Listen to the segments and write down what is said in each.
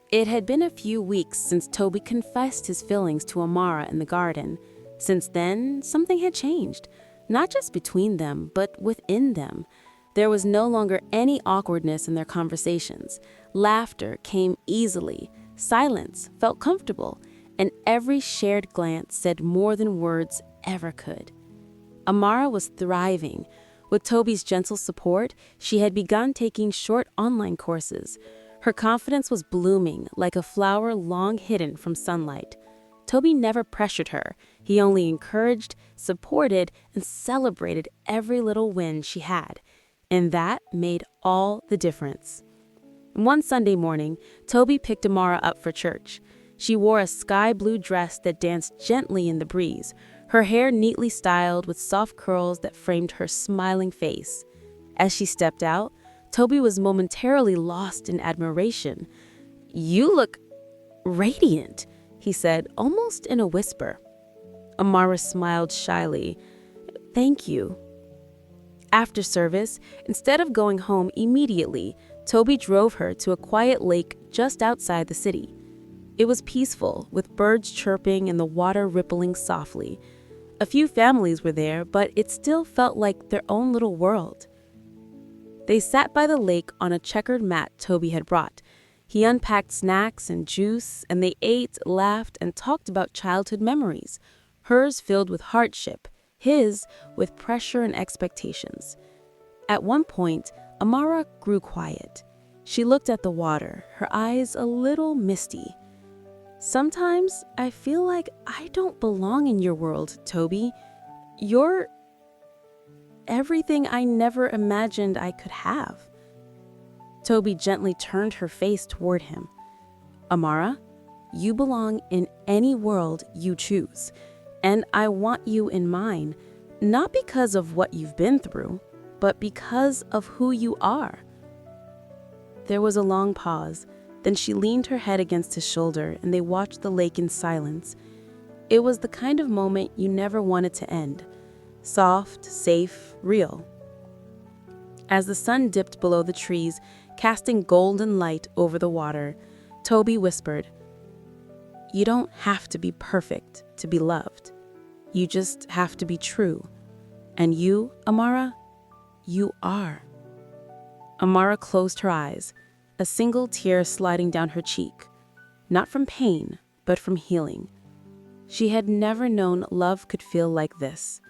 It had been a few weeks since Tobi confessed his feelings to Amara in the garden. Since then, something had changed, not just between them, but within them. There was no longer any awkwardness in their conversations. Laughter came easily, silence felt comfortable, and every shared glance said more than words ever could. Amara was thriving. With Tobi's gentle support, she had begun taking short online courses. Her confidence was blooming like a flower long hidden from sunlight. Tobi never pressured her. He only encouraged, supported, and celebrated every little win she had. And that made all the difference. One Sunday morning, Tobi picked Amara up for church. She wore a sky blue dress that danced gently in the breeze, her hair neatly styled with soft curls that framed her smiling face. As she stepped out, Tobi was momentarily lost in admiration. "You look radiant," he said, almost in a whisper. Amara smiled shyly. "Thank you." After service, instead of going home immediately, Tobi drove her to a quiet lake just outside the city. It was peaceful, with birds chirping and the water rippling softly. A few families were there, but it still felt like their own little world. They sat by the lake on a checkered mat Tobi had brought. He unpacked snacks and juice, and they ate, laughed, and talked about childhood memories, hers filled with hardship, his with pressure and expectations. At one point, Amara grew quiet. She looked at the water, her eyes a little misty. "Sometimes I feel like I don't belong in your world, Tobi. You're everything I never imagined I could have." Tobi gently turned her face toward him. "Amara, you belong in any world you choose, and I want you in mine, not because of what you've been through, but because of who you are." There was a long pause. Then she leaned her head against his shoulder, and they watched the lake in silence. It was the kind of moment you never wanted to end. Soft, safe, real. As the sun dipped below the trees, casting golden light over the water, Tobi whispered, "You don't have to be perfect to be loved. You just have to be true. And you, Amara, you are." Amara closed her eyes, a single tear sliding down her cheek, not from pain, but from healing. She had never known love could feel like this.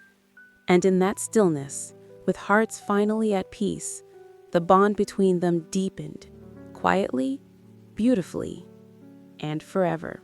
And in that stillness, with hearts finally at peace, the bond between them deepened, quietly, beautifully, and forever.